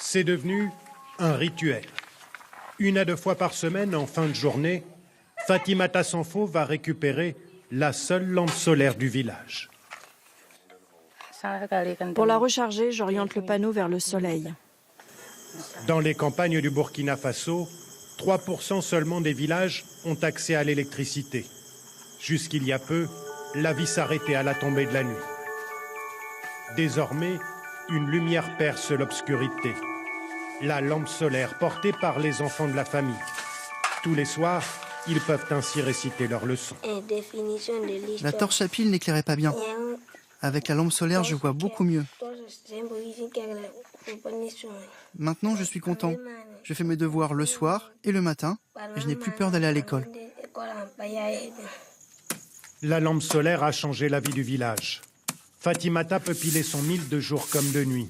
C'est devenu un rituel. 1 à 2 fois par semaine, en fin de journée, Fatimata Sanfo va récupérer la seule lampe solaire du village. Pour la recharger, j'oriente le panneau vers le soleil. Dans les campagnes du Burkina Faso, 3% seulement des villages ont accès à l'électricité. Jusqu'il y a peu, la vie s'arrêtait à la tombée de la nuit. Désormais, une lumière perce l'obscurité. La lampe solaire portée par les enfants de la famille. Tous les soirs, ils peuvent ainsi réciter leurs leçons. La torche à pile n'éclairait pas bien. Avec la lampe solaire, je vois beaucoup mieux. Maintenant, je suis content. Je fais mes devoirs le soir et le matin et je n'ai plus peur d'aller à l'école. La lampe solaire a changé la vie du village. Fatimata peut piler son mil de jour comme de nuit.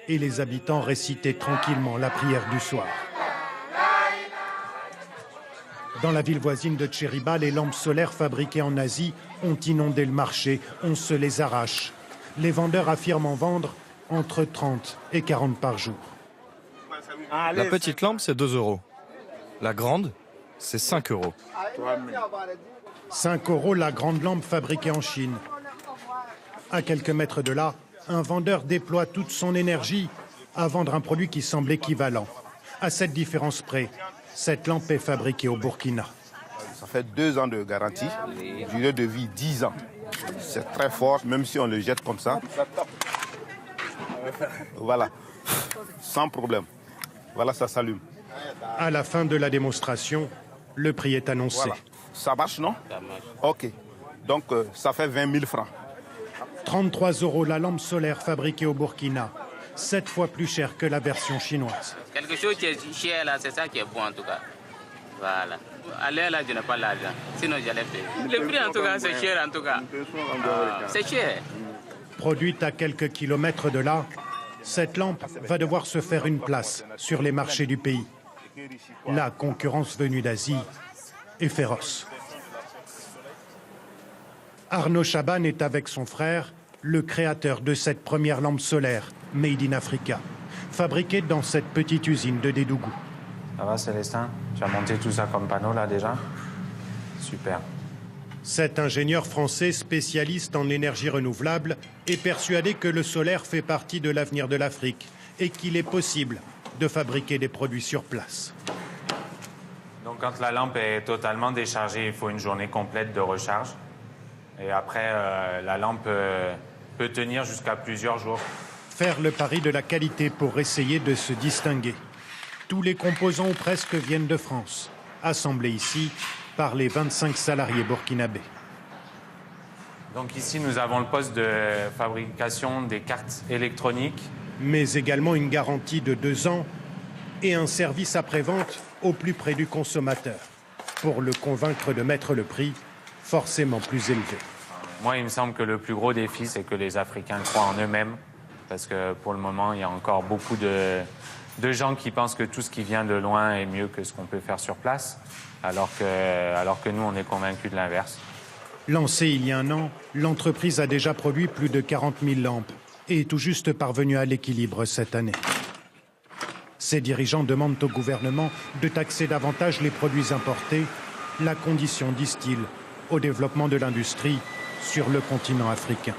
Et les habitants récitaient tranquillement la prière du soir. Dans la ville voisine de Tchériba, les lampes solaires fabriquées en Asie ont inondé le marché. On se les arrache. Les vendeurs affirment en vendre entre 30 et 40 par jour. La petite lampe, c'est 2 €. La grande, c'est 5 €. 5 € la grande lampe fabriquée en Chine. À quelques mètres de là, un vendeur déploie toute son énergie à vendre un produit qui semble équivalent. À cette différence près, cette lampe est fabriquée au Burkina. Ça fait 2 ans de garantie, durée de vie 10 ans. C'est très fort, même si on le jette comme ça. Voilà, sans problème. Voilà, ça s'allume. À la fin de la démonstration, le prix est annoncé. Voilà. Ça marche, non? Ok. Donc, ça fait 20 000 francs. 33 € la lampe solaire fabriquée au Burkina, 7 fois plus cher que la version chinoise. Quelque chose qui est cher là, c'est ça qui est bon en tout cas. Voilà. À l'heure là, je n'ai pas l'argent. Sinon, j'allais payer. Le prix en tout cas, c'est cher en tout cas. C'est cher. Produite à quelques kilomètres de là, cette lampe va devoir se faire une place sur les marchés du pays. La concurrence venue d'Asie est féroce. Arnaud Chaban est avec son frère le créateur de cette première lampe solaire made in Africa, fabriquée dans cette petite usine de Dédougou. Ça va Célestin? Tu as monté tout ça comme panneau là déjà? Super. Cet ingénieur français spécialiste en énergie renouvelable est persuadé que le solaire fait partie de l'avenir de l'Afrique et qu'il est possible de fabriquer des produits sur place. Donc quand la lampe est totalement déchargée, il faut une journée complète de recharge. Et après, la lampe peut tenir jusqu'à plusieurs jours. Faire le pari de la qualité pour essayer de se distinguer. Tous les composants ou presque viennent de France, assemblés ici par les 25 salariés burkinabés. Donc ici, nous avons le poste de fabrication des cartes électroniques. Mais également une garantie de 2 ans et un service après-vente au plus près du consommateur, pour le convaincre de mettre le prix forcément plus élevé. Moi, il me semble que le plus gros défi, c'est que les Africains croient en eux-mêmes, parce que pour le moment, il y a encore beaucoup de gens qui pensent que tout ce qui vient de loin est mieux que ce qu'on peut faire sur place, alors que nous, on est convaincus de l'inverse. Lancée il y a 1 an, l'entreprise a déjà produit plus de 40 000 lampes et est tout juste parvenue à l'équilibre cette année. Ses dirigeants demandent au gouvernement de taxer davantage les produits importés, la condition, disent-ils, au développement de l'industrie sur le continent africain.